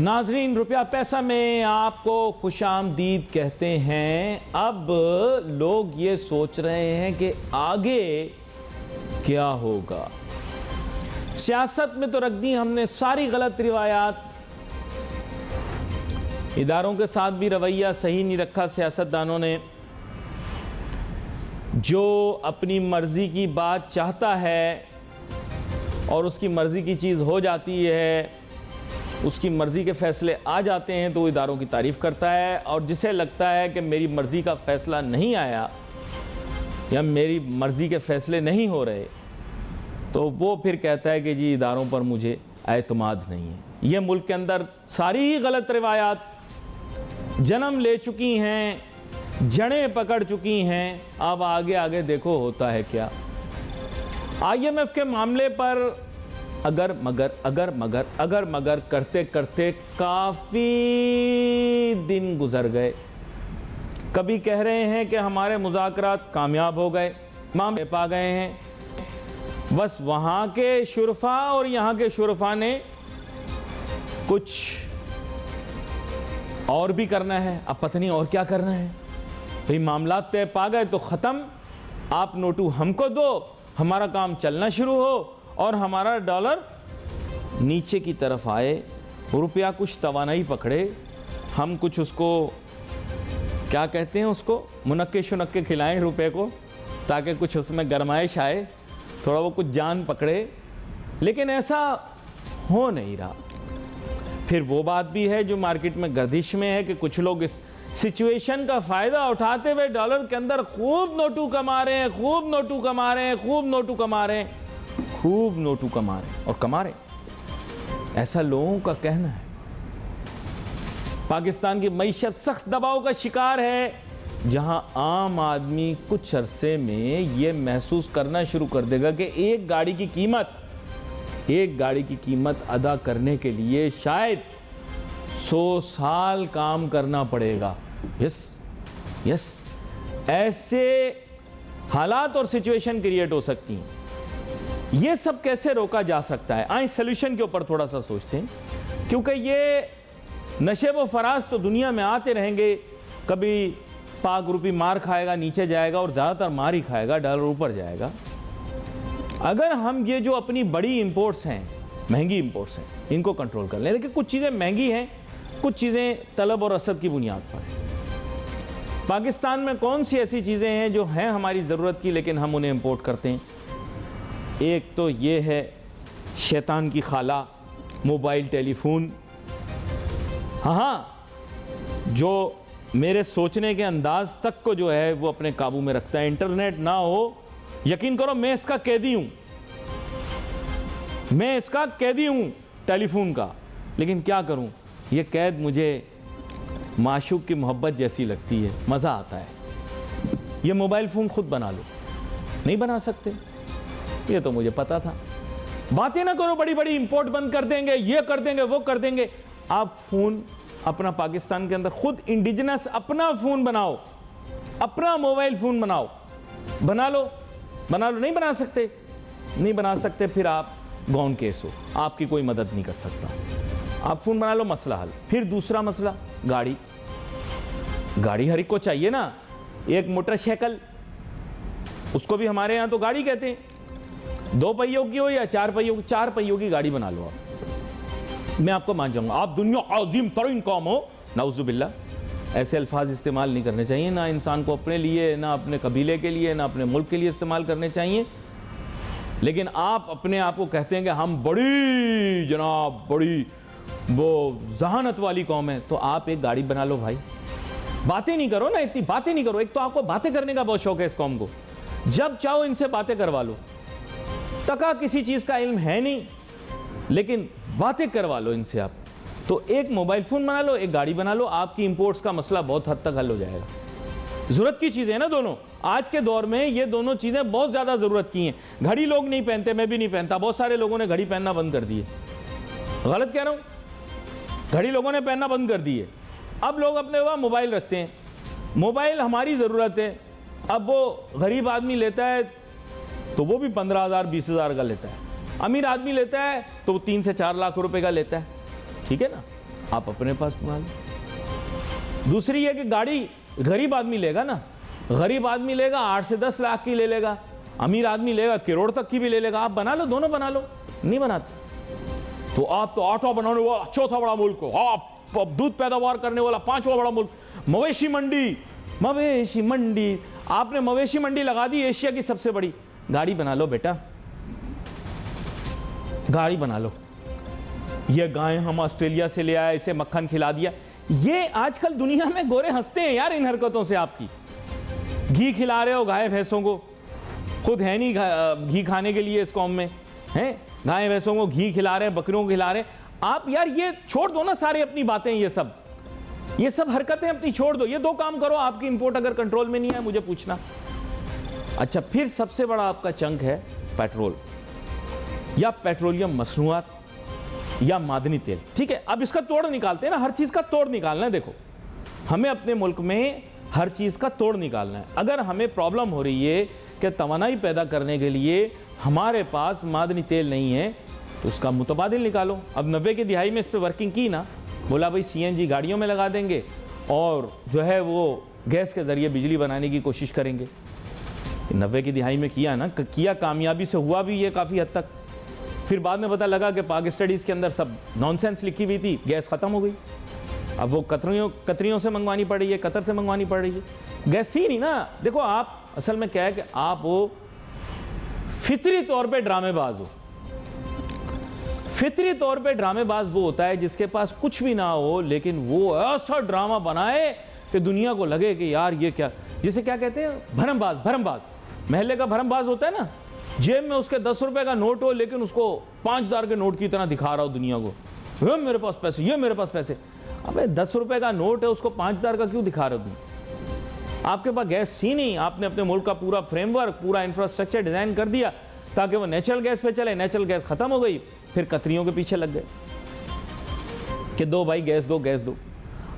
नाजरीन, रुपया पैसा में आपको खुशामदीद कहते हैं। अब लोग ये सोच रहे हैं कि आगे क्या होगा। सियासत में तो रख दी हमने सारी गलत रिवायात, इदारों के साथ भी रवैया सही नहीं रखा सियासतदानों ने। जो अपनी मर्जी की बात चाहता है और उसकी मर्जी की चीज़ हो जाती है, उसकी मर्जी के फैसले आ जाते हैं तो वो इदारों की तारीफ़ करता है, और जिसे लगता है कि मेरी मर्जी का फैसला नहीं आया या मेरी मर्जी के फैसले नहीं हो रहे तो वो फिर कहता है कि जी इदारों पर मुझे एतमाद नहीं है। ये मुल्क के अंदर सारी ही गलत रिवायात जन्म ले चुकी हैं, जड़ें पकड़ चुकी हैं। अब आगे आगे देखो होता है क्या। IMF के मामले पर अगर मगर करते करते काफ़ी दिन गुजर गए। कभी कह रहे हैं कि हमारे मुज़ाकरात कामयाब हो गए, मामले पा गए हैं। बस वहाँ के शुरफा और यहाँ के शुरफा ने कुछ और भी करना है। अब पता नहीं और क्या करना है। भाई मामला तय पा गए तो ख़त्म, आप नोटू हमको दो, हमारा काम चलना शुरू हो और हमारा डॉलर नीचे की तरफ आए, रुपया कुछ तवानाई पकड़े, हम कुछ उसको क्या कहते हैं, उसको मुनक्के शुनक्के खिलाएं रुपए को, ताकि कुछ उसमें गरमाइश आए, थोड़ा वो कुछ जान पकड़े। लेकिन ऐसा हो नहीं रहा। फिर वो बात भी है जो मार्केट में गर्दिश में है कि कुछ लोग इस सिचुएशन का फ़ायदा उठाते हुए डॉलर के अंदर खूब नोटू कमा रहे हैं, खूब नोटू कमा रहे हैं, खूब नोटू कमा रहे हैं, खूब नोटू कमा रहे हैं और कमा रहे हैं, ऐसा लोगों का कहना है। पाकिस्तान की मईशत सख्त दबाव का शिकार है, जहां आम आदमी कुछ अरसे में ये महसूस करना शुरू कर देगा कि एक गाड़ी की कीमत अदा करने के लिए शायद 100 साल काम करना पड़ेगा। यस, ऐसे हालात और सिचुएशन क्रिएट हो सकती हैं। ये सब कैसे रोका जा सकता है? आइए सॉल्यूशन के ऊपर थोड़ा सा सोचते हैं, क्योंकि ये नशे व फराज तो दुनिया में आते रहेंगे। कभी पाक रुपी मार खाएगा, नीचे जाएगा, और ज़्यादातर मार ही खाएगा, डॉलर ऊपर जाएगा। अगर हम ये जो अपनी बड़ी इंपोर्ट्स हैं, महंगी इंपोर्ट्स हैं, इनको कंट्रोल कर लें। लेकिन कुछ चीज़ें महंगी हैं, कुछ चीज़ें तलब और रसद की बुनियाद पर हैं। पाकिस्तान में कौन सी ऐसी चीज़ें हैं जो हैं हमारी ज़रूरत की लेकिन हम उन्हें इंपोर्ट करते हैं? एक तो ये है शैतान की खाला, मोबाइल टेलीफोन। हाँ, जो मेरे सोचने के अंदाज तक को जो है वो अपने काबू में रखता है। इंटरनेट ना हो, यकीन करो मैं इसका कैदी हूँ, टेलीफोन का। लेकिन क्या करूँ, ये कैद मुझे माशूक की मोहब्बत जैसी लगती है, मज़ा आता है। ये मोबाइल फ़ोन खुद बना लो, नहीं बना सकते, ये तो मुझे पता था। बातें ना करो, बड़ी बड़ी इंपोर्ट बंद कर देंगे, ये कर देंगे, वो कर देंगे। आप फ़ोन अपना पाकिस्तान के अंदर खुद इंडिजिनस अपना फ़ोन बनाओ, अपना मोबाइल फ़ोन बनाओ, बना लो। नहीं बना सकते, फिर आप गौन केस हो, आपकी कोई मदद नहीं कर सकता। आप फ़ोन बना लो, मसला हल। फिर दूसरा मसला, गाड़ी हर एक को चाहिए ना। एक मोटरसाइकिल, उसको भी हमारे यहाँ तो गाड़ी कहते हैं। 2 पहियों की हो या 4 पहियों की गाड़ी बना लो आप, मैं आपको मान जाऊंगा। आप दुनिया अजीम तरीन कौम हो, नाउज़ुबिल्लाह, ऐसे अल्फाज इस्तेमाल नहीं करने चाहिए। ना इंसान को अपने लिए, ना अपने कबीले के लिए, ना अपने मुल्क के लिए इस्तेमाल करने चाहिए। लेकिन आप अपने आप को कहते हैं कि हम बड़ी वो जहानत वाली कौम है, तो आप एक गाड़ी बना लो भाई। बातें नहीं करो ना, इतनी बातें नहीं करो। एक तो आपको बातें करने का बहुत शौक है इस कौम को, जब चाहो इनसे बातें करवा लो। तका किसी चीज़ का इल्म है नहीं, लेकिन बातें करवा लो इनसे आप। तो एक मोबाइल फ़ोन बना लो, एक गाड़ी बना लो, आपकी इंपोर्ट्स का मसला बहुत हद तक हल हो जाएगा। ज़रूरत की चीज़ें हैं ना दोनों। आज के दौर में ये दोनों चीज़ें बहुत ज़्यादा ज़रूरत की हैं। घड़ी लोग नहीं पहनते, मैं भी नहीं पहनता, बहुत सारे लोगों ने घड़ी पहनना बंद कर दी है। गलत कह रहा हूँ? घड़ी लोगों ने पहनना बंद कर दी है। अब लोग अपने वहाँ मोबाइल रखते हैं। मोबाइल हमारी ज़रूरत है। अब वो गरीब आदमी लेता है तो वो भी 15,000 20,000 का लेता है। अमीर आदमी लेता है तो वो 3 से 4 लाख रुपए का लेता है, ठीक है ना। आप अपने पास बना लो। दूसरी है कि गाड़ी गरीब आदमी लेगा ना, गरीब आदमी लेगा 8 से 10 लाख की ले लेगा, अमीर आदमी लेगा करोड़ तक की भी ले लेगा। आप बना लो, दोनों बना लो। नहीं बनाते तो आप तो आटा बनाने वाला चौथा बड़ा मुल्क हो, आप दूध पैदावार करने वाला 5वां बड़ा मुल्क, मवेशी मंडी, मवेशी मंडी, आपने मवेशी मंडी लगा दी एशिया की सबसे बड़ी। गाड़ी बना लो बेटा, गाड़ी बना लो। ये गाय हम ऑस्ट्रेलिया से ले आए, इसे मक्खन खिला दिया। ये आजकल दुनिया में गोरे हंसते हैं यार इन हरकतों से आपकी। घी खिला रहे हो गाय भैंसों को, खुद है नहीं घी खाने के लिए इस कौम में, हैं गाय भैंसों को घी खिला रहे हैं, बकरियों को खिला रहे हैं आप। यार ये छोड़ दो ना सारे अपनी बातें, ये सब हरकतें अपनी छोड़ दो। ये 2 काम करो, आपकी इंपोर्ट अगर कंट्रोल में नहीं है मुझे पूछना। अच्छा, फिर सबसे बड़ा आपका चंक है पेट्रोल या पेट्रोलियम मसनूआत या मादनी तेल। ठीक है, अब इसका तोड़ निकालते हैं ना, हर चीज का तोड़ निकालना है। देखो हमें अपने मुल्क में हर चीज का तोड़ निकालना है। अगर हमें प्रॉब्लम हो रही है कि तवानाई पैदा करने के लिए हमारे पास मादनी तेल नहीं है, तो उसका मुतबादिल निकालो। अब 90 की दिहाई में इस पर वर्किंग की ना, बोला भाई CNG गाड़ियों में लगा देंगे और जो है वो गैस के ज़रिए बिजली बनाने की कोशिश करेंगे। 90 की दिहाई में किया ना, किया, कामयाबी से हुआ भी ये काफ़ी हद तक। फिर बाद में पता लगा कि पाक स्टडीज़ के अंदर सब नॉनसेंस लिखी हुई थी, गैस ख़त्म हो गई। अब वो कतरियों से मंगवानी पड़ रही है, कतर से मंगवानी पड़ रही है, गैस थी नहीं ना। देखो आप असल में क्या है कि आप वो फितरी तौर पे ड्रामेबाज हो। फितरी तौर पे ड्रामेबाज वो होता है जिसके पास कुछ भी ना हो लेकिन वो ऐसा ड्रामा बनाए कि दुनिया को लगे कि यार ये क्या, जिसे क्या कहते हैं भरमबाज। भरमबाज महल्ले का भरमबाज होता है ना, जेब में उसके 10 रुपए का नोट हो लेकिन उसको 5000 के नोट की तरह दिखा रहा हो दुनिया को, ये मेरे पास पैसे, ये मेरे पास पैसे। अबे 10 रुपए का नोट है, उसको 5000 का क्यों दिखा रहे हो तुम? आपके पास गैस थी नहीं, आपने अपने मुल्क का पूरा फ्रेमवर्क, पूरा इंफ्रास्ट्रक्चर डिजाइन कर दिया ताकि वो नेचुरल गैस पे चले। नेचुरल गैस खत्म हो गई, फिर कतरियों के पीछे लग गए कि दो भाई गैस दो, गैस दो।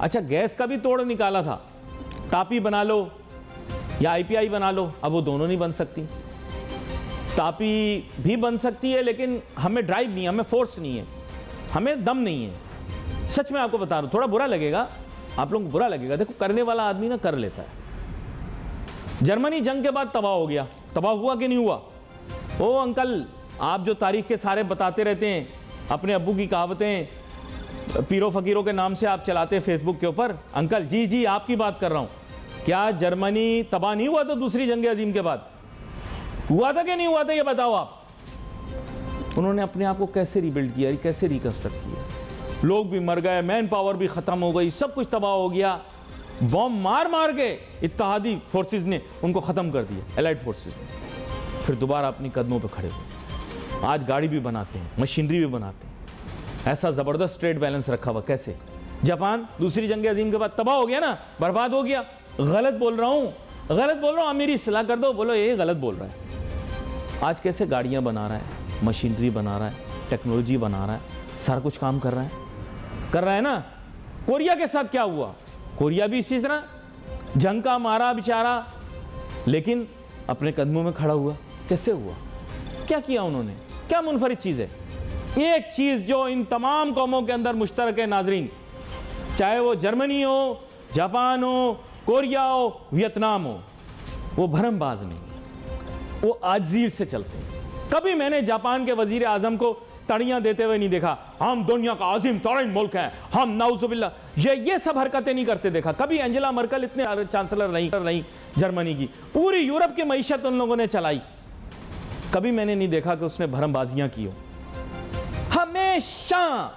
अच्छा, गैस का भी तोड़ निकाला था, तापी बना लो या IPI बना लो। अब वो दोनों नहीं बन सकती। तापी भी बन सकती है लेकिन हमें ड्राइव नहीं है, हमें फोर्स नहीं है, हमें दम नहीं है। सच में आपको बता रहा हूं, थोड़ा बुरा लगेगा, आप लोगों को बुरा लगेगा। देखो करने वाला आदमी ना कर लेता है। जर्मनी जंग के बाद तबाह हो गया, तबाह हुआ कि नहीं हुआ? ओ अंकल, आप जो तारीख के सारे बताते रहते हैं, अपने अब्बू की कहावतें पीरों फकीरों के नाम से आप चलाते हैं फेसबुक के ऊपर। अंकल जी जी आपकी बात कर रहा हूं। क्या जर्मनी तबाह नहीं हुआ तो दूसरी जंग अजीम के बाद? हुआ था कि नहीं हुआ था, ये बताओ आप। उन्होंने अपने आप को कैसे रिबिल्ड किया, कैसे रिकंस्ट्रक्ट किया? लोग भी मर गए, मैन पावर भी खत्म हो गई, सब कुछ तबाह हो गया। बॉम्ब मार मार के इत्तेहादी फोर्सेस ने उनको खत्म कर दिया, एलाइड फोर्सेस ने। फिर दोबारा अपने कदमों पे खड़े हुए। आज गाड़ी भी बनाते हैं, मशीनरी भी बनाते हैं। ऐसा जबरदस्त ट्रेड बैलेंस रखा हुआ। कैसे? जापान दूसरी जंग अजीम के बाद तबाह हो गया ना, बर्बाद हो गया। गलत बोल रहा हूं, गलत बोल रहा हूं, मेरी इस्लाह कर दो, बोलो ये गलत बोल रहा है। आज कैसे गाड़ियां बना रहा है, मशीनरी बना रहा है, टेक्नोलॉजी बना रहा है, सारा कुछ काम कर रहा है ना। कोरिया के साथ क्या हुआ? कोरिया भी इसी तरह जंग का मारा बेचारा, लेकिन अपने कदमों में खड़ा हुआ। कैसे हुआ? क्या किया उन्होंने? क्या मुनफरिद चीज़ है? एक चीज़ जो इन तमाम कौमों के अंदर मुश्तरक है नाजरीन, चाहे वो जर्मनी हो, जापान हो, कोरिया हो, वियतनाम हो, वो भरमबाज नहीं है, वो आजीज से चलते हैं। कभी मैंने जापान के वजीर आजम को तड़ियां देते हुए नहीं देखा, हम दुनिया का अजीम तरीन मुल्क हैं, हम नाउजुबिल्ला, ये सब हरकतें नहीं करते देखा। कभी एंजेला मर्केल इतने चांसलर नहीं कर रही जर्मनी की, पूरी यूरोप की मईशत उन लोगों ने चलाई। कभी मैंने नहीं देखा कि उसने भरमबाजियां की हो। हमेशा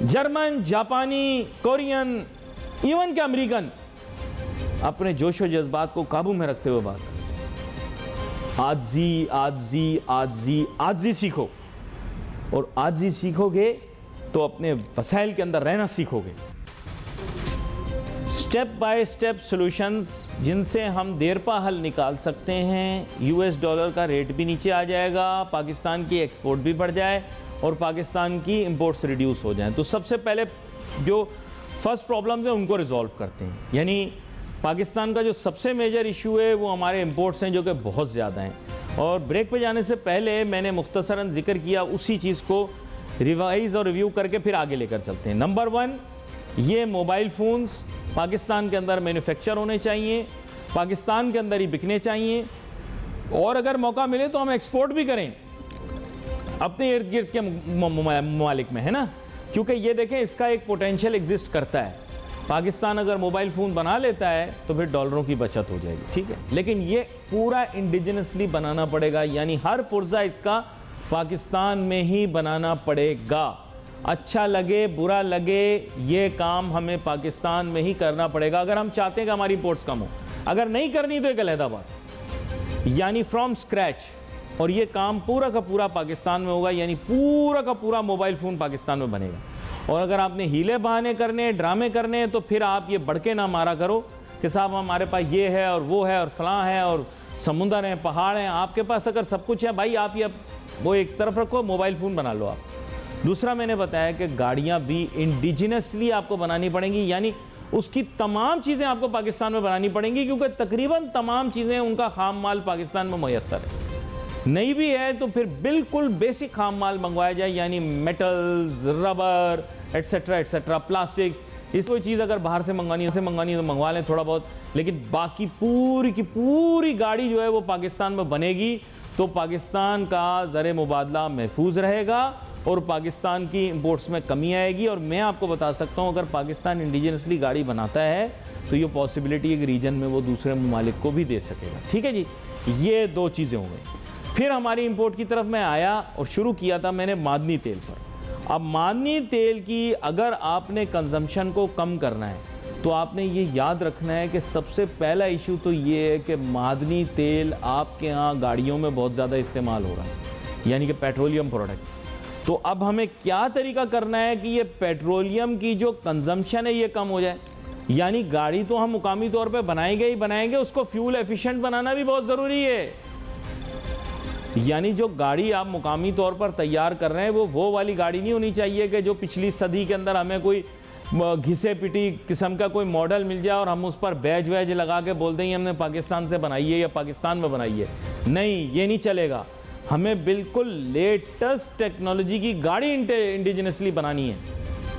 जर्मन, जापानी, कोरियन, इवन के अमेरिकन अपने जोश व जज्बात को काबू में रखते हुए बात करते। आजी आजी आजी आजी सीखो, और आजी सीखोगे तो अपने वसाइल के अंदर रहना सीखोगे। स्टेप बाय स्टेप सॉल्यूशंस जिनसे हम देरपा हल निकाल सकते हैं। US डॉलर का रेट भी नीचे आ जाएगा, पाकिस्तान की एक्सपोर्ट भी बढ़ जाए और पाकिस्तान की इंपोर्ट्स रिड्यूस हो जाएं। तो सबसे पहले जो फर्स्ट प्रॉब्लम्स हैं उनको रिजॉल्व करते हैं। यानी पाकिस्तान का जो सबसे मेजर इशू है वो हमारे इंपोर्ट्स हैं, जो कि बहुत ज़्यादा हैं। और ब्रेक पे जाने से पहले मैंने मुख्तसरन जिक्र किया, उसी चीज़ को रिवाइज और रिव्यू करके फिर आगे लेकर चलते हैं। नंबर 1, ये मोबाइल फ़ोन्स पाकिस्तान के अंदर मैन्युफैक्चर होने चाहिए, पाकिस्तान के अंदर ही बिकने चाहिए, और अगर मौका मिले तो हम एक्सपोर्ट भी करें अपने इर्द गिर्द के ममालिक में, है ना। क्योंकि ये देखें, इसका एक पोटेंशियल एग्जिस्ट करता है। पाकिस्तान अगर मोबाइल फ़ोन बना लेता है तो फिर डॉलरों की बचत हो जाएगी, ठीक है। लेकिन ये पूरा इंडिजिनसली बनाना पड़ेगा, यानी हर पुर्जा इसका पाकिस्तान में ही बनाना पड़ेगा। अच्छा लगे बुरा लगे, ये काम हमें पाकिस्तान में ही करना पड़ेगा अगर हम चाहते हैं कि हमारी इंपोर्ट्स कम हो। अगर नहीं करनी तो एक अलहदा बात, यानी फ्रॉम स्क्रैच। और ये काम पूरा का पूरा पाकिस्तान में होगा, यानी पूरा का पूरा मोबाइल फ़ोन पाकिस्तान में बनेगा। और अगर आपने हीले बहाने करने, ड्रामे करने, तो फिर आप ये बढ़के ना मारा करो कि साहब हमारे पास ये है और वो है और फलां है और समुंदर हैं, पहाड़ हैं। आपके पास अगर सब कुछ है भाई, आप ये वो एक तरफ रखो, मोबाइल फ़ोन बना लो आप। दूसरा मैंने बताया कि गाड़ियाँ भी इंडिजिनसली आपको बनानी पड़ेंगी, यानी उसकी तमाम चीज़ें आपको पाकिस्तान में बनानी पड़ेंगी, क्योंकि तकरीबन तमाम चीज़ें उनका खाम माल पाकिस्तान में मुयस्सर है। नहीं भी है तो फिर बिल्कुल बेसिक खाम माल मंगवाया जाए, यानी metals, rubber etcetera etcetera, plastics. इस कोई चीज़ अगर बाहर से मंगवानी है तो मंगवा लें थोड़ा बहुत, लेकिन बाकी पूरी की पूरी गाड़ी जो है वो पाकिस्तान में बनेगी। तो पाकिस्तान का ज़र मुबादला महफूज रहेगा और पाकिस्तान की इंपोर्ट्स में कमी आएगी। और मैं आपको बता सकता हूँ, अगर पाकिस्तान इंडिजिनसली गाड़ी बनाता है तो ये पॉसिबिलिटी एक रीजन में वो दूसरे ममालिक को भी दे सकेगा, ठीक है जी। ये दो चीज़ें हो गई। फिर हमारी इंपोर्ट की तरफ मैं आया और शुरू किया था मैंने मादनी तेल पर। अब मादनी तेल की अगर आपने कंजम्पशन को कम करना है तो आपने ये याद रखना है कि सबसे पहला इशू तो ये है कि मादनी तेल आपके यहाँ गाड़ियों में बहुत ज़्यादा इस्तेमाल हो रहा है, यानी कि पेट्रोलियम प्रोडक्ट्स। तो अब हमें क्या तरीका करना है कि ये पेट्रोलियम की जो कंजम्पशन है ये कम हो जाए। यानी गाड़ी तो हम मुकामी तौर पे बनाएंगे ही बनाएंगे, उसको फ्यूल एफिशिएंट बनाना भी बहुत ज़रूरी है। यानी जो गाड़ी आप मुकामी तौर पर तैयार कर रहे हैं वो वाली गाड़ी नहीं होनी चाहिए कि जो पिछली सदी के अंदर हमें कोई घिसे पिटी किस्म का कोई मॉडल मिल जाए और हम उस पर बैज वैज लगा के बोल दें हमने पाकिस्तान से बनाई है या पाकिस्तान में बनाई है। नहीं, ये नहीं चलेगा। हमें बिल्कुल लेटेस्ट टेक्नोलॉजी की गाड़ी इंडिजिनसली बनानी है,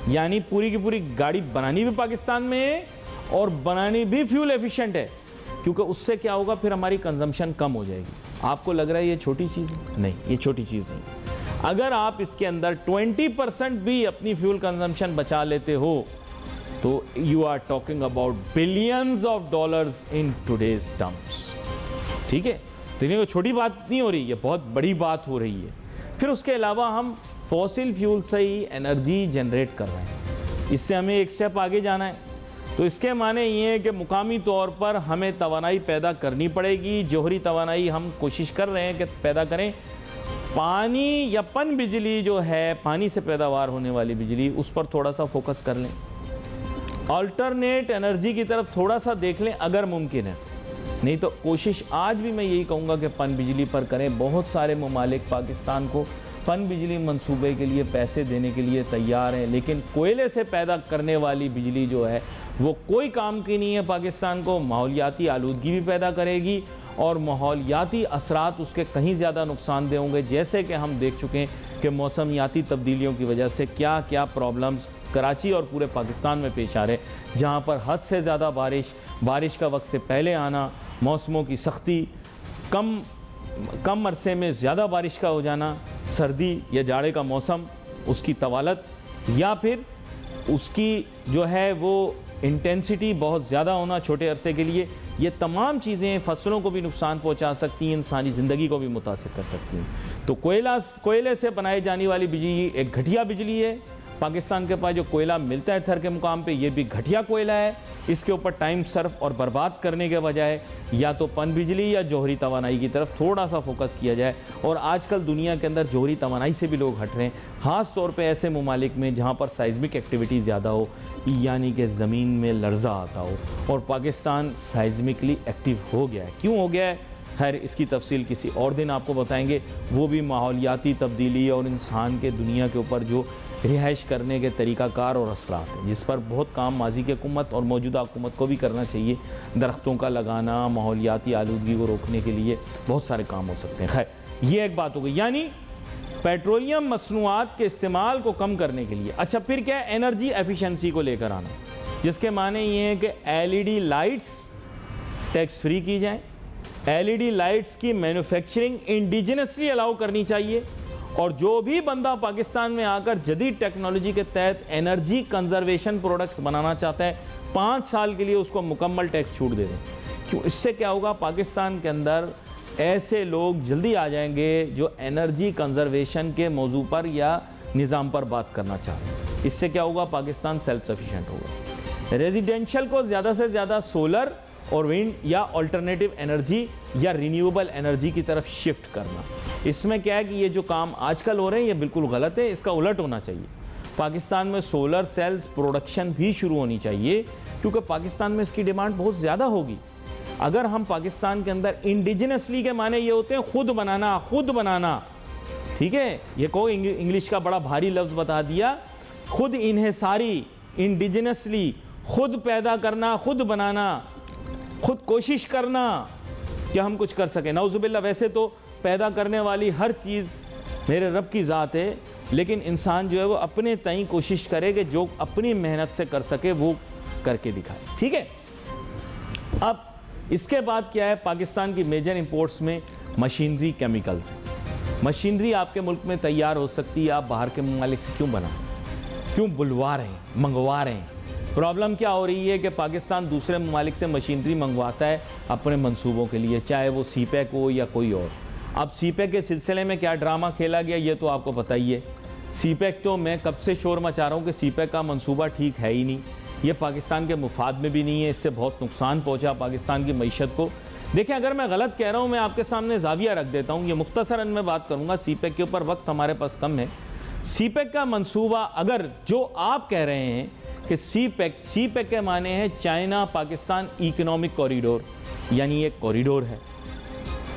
यानी पूरी की पूरी गाड़ी बनानी भी पाकिस्तान में है और बनानी भी फ्यूल एफिशिएंट है, क्योंकि उससे क्या होगा, फिर हमारी कंजम्पशन कम हो जाएगी। आपको लग रहा है ये छोटी चीज़ है? नहीं, ये छोटी चीज़ नहीं। अगर आप इसके अंदर 20% भी अपनी फ्यूल कंजम्पशन बचा लेते हो तो you are talking about billions of dollars in today's terms, ठीक है। तो ये छोटी बात नहीं हो रही, ये बहुत बड़ी बात हो रही है। फिर उसके अलावा हम फॉसिल फ्यूल से ही एनर्जी जनरेट कर रहे हैं, इससे हमें एक स्टेप आगे जाना है। तो इसके माने ये है कि मुकामी तौर पर हमें तवानाई पैदा करनी पड़ेगी। जोहरी तवानाई हम कोशिश कर रहे हैं कि पैदा करें। पानी या पन बिजली जो है, पानी से पैदावार होने वाली बिजली, उस पर थोड़ा सा फोकस कर लें। अल्टरनेट एनर्जी की तरफ थोड़ा सा देख लें अगर मुमकिन है, नहीं तो कोशिश आज भी मैं यही कहूँगा कि पन बिजली पर करें। बहुत सारे ममालिक पाकिस्तान को पन बिजली मंसूबे के लिए पैसे देने के लिए तैयार हैं, लेकिन कोयले से पैदा करने वाली बिजली जो है वो कोई काम की नहीं है। पाकिस्तान को माहौलियाती आलूदगी भी पैदा करेगी और माहौलियाती असरात उसके कहीं ज़्यादा नुकसानदेह होंगे, जैसे कि हम देख चुके हैं कि मौसमियाती तब्दीलियों की वजह से क्या क्या प्रॉब्लम्स कराची और पूरे पाकिस्तान में पेश आ रहे हैं, जहाँ पर हद से ज़्यादा बारिश का वक्त से पहले आना, मौसमों की सख्ती, कम अरसे में ज़्यादा बारिश का हो जाना, सर्दी या जाड़े का मौसम, उसकी तवालत, या फिर उसकी जो है वो इंटेंसिटी बहुत ज़्यादा होना छोटे अरसे के लिए। ये तमाम चीज़ें फसलों को भी नुकसान पहुंचा सकती हैं, इंसानी ज़िंदगी को भी मुतासिर कर सकती हैं। तो कोयले से बनाई जाने वाली बिजली एक घटिया बिजली है। पाकिस्तान के पास जो कोयला मिलता है थर के मुकाम पे, ये भी घटिया कोयला है। इसके ऊपर टाइम सर्फ और बर्बाद करने के बजाय या तो पन बिजली या जोहरी तवानाई की तरफ थोड़ा सा फोकस किया जाए। और आजकल दुनिया के अंदर जोहरी तवानाई से भी लोग हट रहे हैं, ख़ास तौर पे ऐसे ममालिक में जहाँ पर साइज़मिक एक्टिविटी ज़्यादा हो, यानी कि ज़मीन में लर्ज़ा आता हो। और पाकिस्तान साइज़मिकली एक्टिव हो गया है। क्यों हो गया है? खैर, इसकी तफसील किसी और दिन आपको बताएंगे। वो भी माहौलियाती तब्दीली और इंसान के दुनिया के ऊपर जो रिहाइश करने के तरीक़ाकार और असरात हैं, जिस पर बहुत काम माजी की हुकूमत और मौजूदा हुकूमत को भी करना चाहिए। दरख्तों का लगाना, माहौलियाती आलूदगी को रोकने के लिए बहुत सारे काम हो सकते हैं। खैर, ये एक बात हो गई। यानी पेट्रोलियम मसनूआत के इस्तेमाल को कम करने के लिए। अच्छा, फिर क्या है, एनर्जी एफिशिएंसी को लेकर आना, जिसके माने ये है कि एलईडी लाइट्स टैक्स फ्री की जाएं, एलईडी लाइट्स की मैन्युफैक्चरिंग इंडिजिनसली अलाउ करनी चाहिए, और जो भी बंदा पाकिस्तान में आकर जदीद टेक्नोलॉजी के तहत एनर्जी कंजर्वेशन प्रोडक्ट्स बनाना चाहता है 5 साल के लिए उसको मुकम्मल टैक्स छूट दे दें। क्यों? इससे क्या होगा, पाकिस्तान के अंदर ऐसे लोग जल्दी आ जाएंगे जो एनर्जी कंजर्वेशन के मौजू पर या निज़ाम पर बात करना चाह रहे हैं। इससे क्या होगा, पाकिस्तान सेल्फ सफिशिएंट होगा। रेजिडेंशियल को ज़्यादा से ज़्यादा सोलर और विंड या अल्टरनेटिव एनर्जी या रिन्यूएबल एनर्जी की तरफ शिफ्ट करना। इसमें क्या है कि ये जो काम आजकल हो रहे हैं ये बिल्कुल गलत है, इसका उलट होना चाहिए। पाकिस्तान में सोलर सेल्स प्रोडक्शन भी शुरू होनी चाहिए, क्योंकि पाकिस्तान में इसकी डिमांड बहुत ज़्यादा होगी। अगर हम पाकिस्तान के अंदर इंडिजिनसली के माने ये होते हैं खुद बनाना, ठीक है, ये को इंग्लिश का बड़ा भारी लफ्ज़ बता दिया, खुद इन्हिसारी, इंडिजिनसली, खुद पैदा करना, खुद बनाना, खुद कोशिश करना कि हम कुछ कर सकें। नाउज़ुबिल्लाह, वैसे तो पैदा करने वाली हर चीज़ मेरे रब की ज़ात है, लेकिन इंसान जो है वो अपने तय कोशिश करे कि जो अपनी मेहनत से कर सके वो करके दिखाए, ठीक है। अब इसके बाद क्या है, पाकिस्तान की मेजर इंपोर्ट्स में मशीनरी, केमिकल्स हैं। मशीनरी आपके मुल्क में तैयार हो सकती है, आप बाहर के ममालिक से क्यों क्यों बुलवा रहे हैं, मंगवा रहे हैं। प्रॉब्लम क्या हो रही है कि पाकिस्तान दूसरे ममालिक से मशीनरी मंगवाता है अपने मंसूबों के लिए, चाहे वो सीपैक हो या कोई और। अब सीपैक के सिलसिले में क्या ड्रामा खेला गया ये तो आपको पता ही है। सीपैक तो मैं कब से शोर मचा रहा हूँ कि सीपैक का मंसूबा ठीक है ही नहीं, ये पाकिस्तान के मुफाद में भी नहीं है, इससे बहुत नुकसान पहुँचा पाकिस्तान की मईशत को। देखें, अगर मैं गलत कह रहा हूँ मैं आपके सामने जाविया रख देता हूँ, ये मुख्तसरन मैं बात करूँगा सीपैक के ऊपर, वक्त हमारे पास कम है। सीपैक का मंसूबा अगर जो आप कह रहे हैं कि सीपैक के माने हैं चाइना पाकिस्तान इकोनॉमिक कॉरिडोर, यानी एक कॉरिडोर है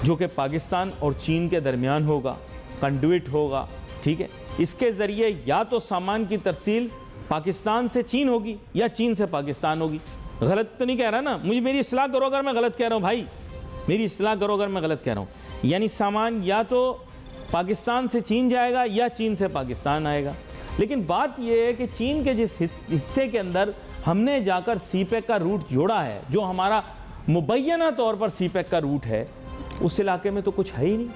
जो कि पाकिस्तान और चीन के दरमियान होगा, कंडुइट होगा, ठीक है। इसके ज़रिए या तो सामान की तरसील पाकिस्तान से चीन होगी या चीन से पाकिस्तान होगी। गलत तो नहीं कह रहा ना, मुझे मेरी इस्लाह करो अगर मैं गलत कह रहा हूँ भाई, मेरी इस्लाह करो अगर मैं गलत कह रहा हूँ। यानी सामान या तो पाकिस्तान से चीन जाएगा या चीन से पाकिस्तान आएगा। लेकिन बात यह है कि चीन के जिस हिस्से के अंदर हमने जाकर सीपैक का रूट जोड़ा है, जो हमारा मुबैना तौर पर सीपैक का रूट है, उस इलाके में तो कुछ है ही नहीं,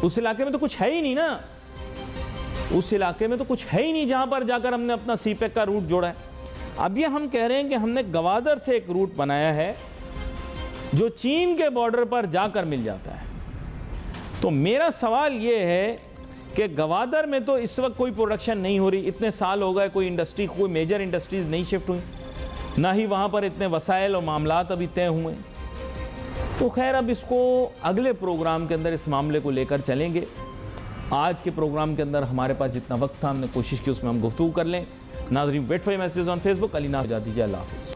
उस इलाके में तो कुछ है ही नहीं ना, उस इलाके में तो कुछ है ही नहीं जहां पर जाकर हमने अपना सीपैक का रूट जोड़ा है। अब ये हम कह रहे हैं कि हमने गवादर से एक रूट बनाया है जो चीन के बॉर्डर पर जाकर मिल जाता है। तो मेरा सवाल ये है कि गवादर में तो इस वक्त कोई प्रोडक्शन नहीं हो रही, इतने साल हो गए कोई इंडस्ट्री, कोई मेजर इंडस्ट्रीज नहीं शिफ्ट हुई, ना ही वहाँ पर इतने वसाइल और मामलात अभी तय हुए। तो खैर अब इसको अगले प्रोग्राम के अंदर इस मामले को लेकर चलेंगे। आज के प्रोग्राम के अंदर हमारे पास जितना वक्त था हमने कोशिश की उसमें हम गुफ्तगू कर लें। नाज़रीन, wait for message on Facebook. Ali Naz, जा दीजिए, अल्लाह हाफ़िज़।